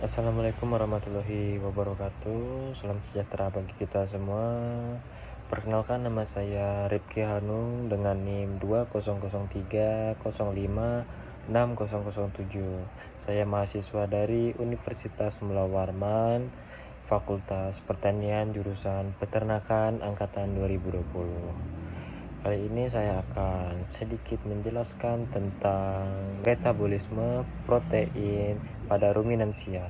Assalamualaikum warahmatullahi wabarakatuh. Salam sejahtera bagi kita semua. Perkenalkan, nama saya Rifki Hanung dengan NIM 2003056007. Saya mahasiswa dari Universitas Mula Warman, Fakultas Pertanian jurusan Peternakan angkatan 2020. Kali ini saya akan sedikit menjelaskan tentang metabolisme protein pada ruminansia.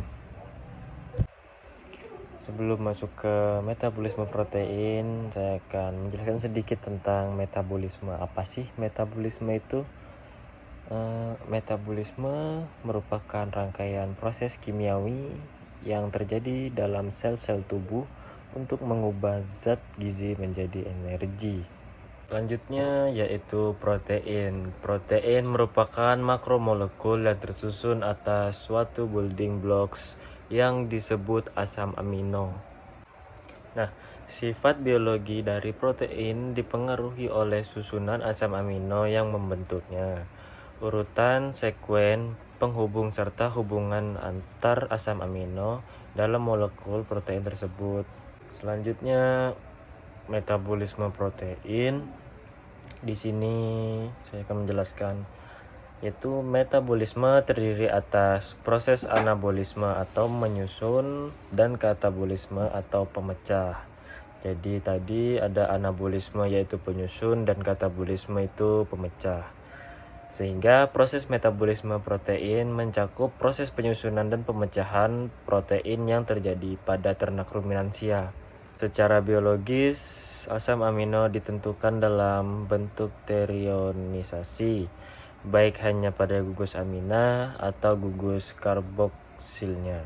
Sebelum masuk ke metabolisme protein, saya akan menjelaskan sedikit tentang metabolisme. Apa sih metabolisme itu? Metabolisme merupakan rangkaian proses kimiawi yang terjadi dalam sel-sel tubuh untuk mengubah zat gizi menjadi energi. Selanjutnya yaitu protein. Protein merupakan makromolekul yang tersusun atas suatu building blocks yang disebut asam amino. Nah, sifat biologi dari protein dipengaruhi oleh susunan asam amino yang membentuknya, urutan sekuen penghubung serta hubungan antar asam amino dalam molekul protein tersebut. Selanjutnya metabolisme protein. Di sini saya akan menjelaskan, yaitu metabolisme terdiri atas proses anabolisme atau menyusun dan katabolisme atau pemecah. Jadi tadi ada anabolisme yaitu penyusun dan katabolisme itu pemecah. Sehingga proses metabolisme protein mencakup proses penyusunan dan pemecahan protein yang terjadi pada ternak ruminansia. Secara biologis, asam amino ditentukan dalam bentuk terionisasi, baik hanya pada gugus amina atau gugus karboksilnya,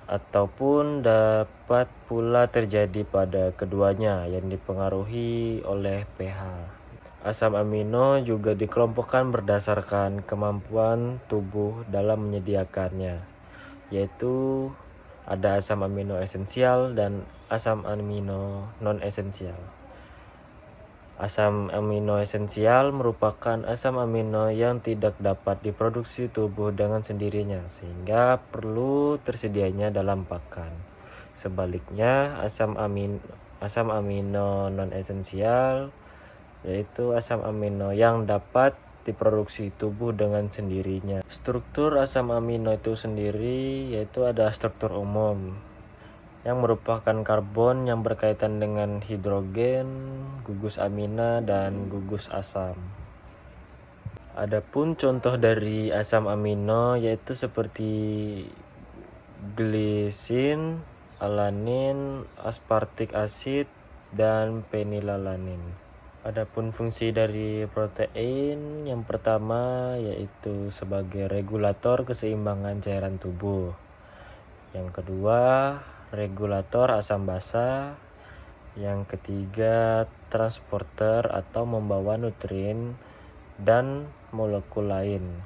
ataupun dapat pula terjadi pada keduanya yang dipengaruhi oleh pH. Asam amino juga dikelompokkan berdasarkan kemampuan tubuh dalam menyediakannya, yaitu ada asam amino esensial dan asam amino non-esensial. Asam amino esensial merupakan asam amino yang tidak dapat diproduksi tubuh dengan sendirinya, sehingga perlu tersedianya dalam pakan. Sebaliknya, asam amino non-esensial yaitu asam amino yang dapat diproduksi tubuh dengan sendirinya. Struktur asam amino itu sendiri yaitu ada struktur umum yang merupakan karbon yang berkaitan dengan hidrogen, gugus amina, dan gugus asam. Adapun contoh dari asam amino yaitu seperti glisin, alanin, aspartik acid, dan penilalanin. Adapun fungsi dari protein, yang pertama yaitu sebagai regulator keseimbangan cairan tubuh. Yang kedua, regulator asam basa. Yang ketiga, transporter atau membawa nutrien dan molekul lain.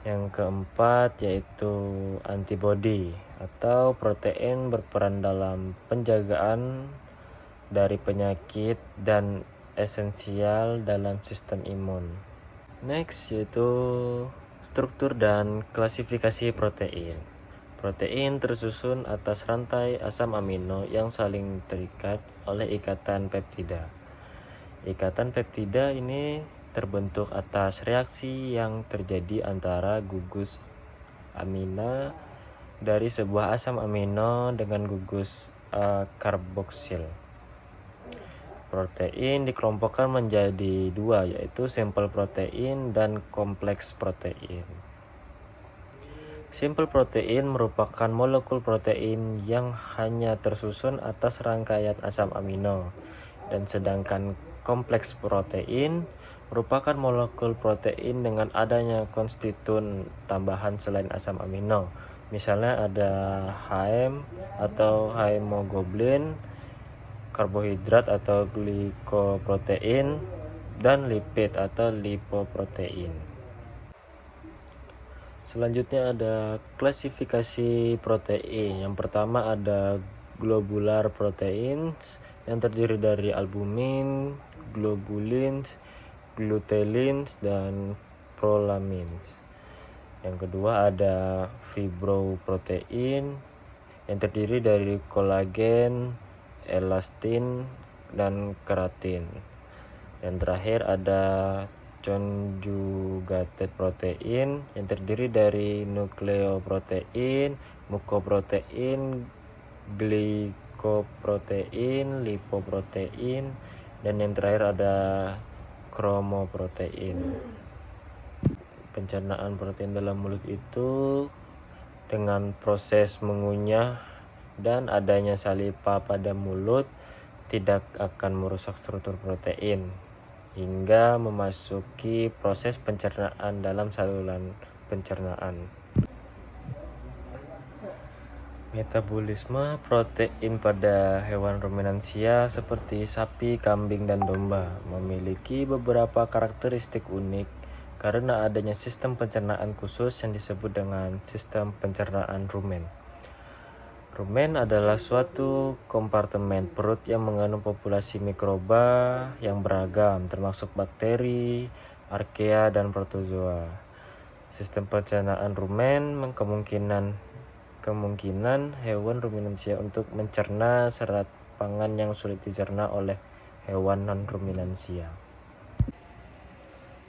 Yang keempat yaitu antibodi atau protein berperan dalam penjagaan dari penyakit dan esensial dalam sistem imun. Next yaitu struktur dan klasifikasi protein. Protein tersusun atas rantai asam amino yang saling terikat oleh ikatan peptida. Ikatan peptida ini terbentuk atas reaksi yang terjadi antara gugus amina dari sebuah asam amino dengan gugus karboksil. Protein dikelompokkan menjadi dua, yaitu simple protein dan kompleks protein. Simple protein merupakan molekul protein yang hanya tersusun atas rangkaian asam amino, dan sedangkan kompleks protein merupakan molekul protein dengan adanya konstituen tambahan selain asam amino. Misalnya ada HM atau hemoglobin, karbohidrat atau glikoprotein, dan lipid atau lipoprotein. Selanjutnya ada klasifikasi protein. Yang pertama ada globular proteins yang terdiri dari albumin, globulins, glutelins, dan prolamins. Yang kedua ada fibroprotein yang terdiri dari kolagen, elastin, dan keratin. Yang terakhir ada conjugated protein yang terdiri dari nukleoprotein, mukoprotein, glikoprotein, lipoprotein, dan yang terakhir ada kromoprotein. Pencernaan protein dalam mulut itu dengan proses mengunyah dan adanya saliva pada mulut tidak akan merusak struktur protein hingga memasuki proses pencernaan dalam saluran pencernaan. Metabolisme protein pada hewan ruminansia seperti sapi, kambing, dan domba memiliki beberapa karakteristik unik karena adanya sistem pencernaan khusus yang disebut dengan sistem pencernaan rumen. Rumen adalah suatu kompartemen perut yang mengandung populasi mikroba yang beragam, termasuk bakteri, archaea, dan protozoa. Sistem pencernaan rumen kemungkinan hewan ruminansia untuk mencerna serat pangan yang sulit dicerna oleh hewan non-ruminansia.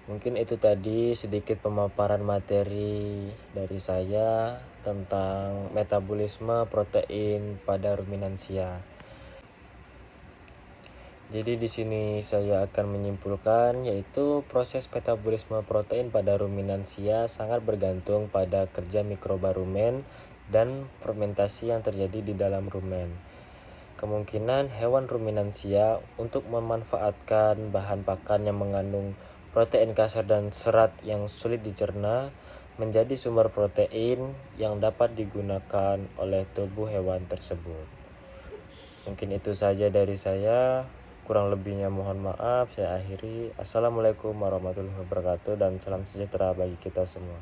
Mungkin itu tadi sedikit pemaparan materi dari saya tentang metabolisme protein pada ruminansia. Jadi di sini saya akan menyimpulkan yaitu proses metabolisme protein pada ruminansia sangat bergantung pada kerja mikroba rumen dan fermentasi yang terjadi di dalam rumen. Kemungkinan hewan ruminansia untuk memanfaatkan bahan pakan yang mengandung protein kasar dan serat yang sulit dicerna menjadi sumber protein yang dapat digunakan oleh tubuh hewan tersebut. Mungkin itu saja dari saya, kurang lebihnya mohon maaf. Saya akhiri. Assalamualaikum warahmatullahi wabarakatuh dan salam sejahtera bagi kita semua.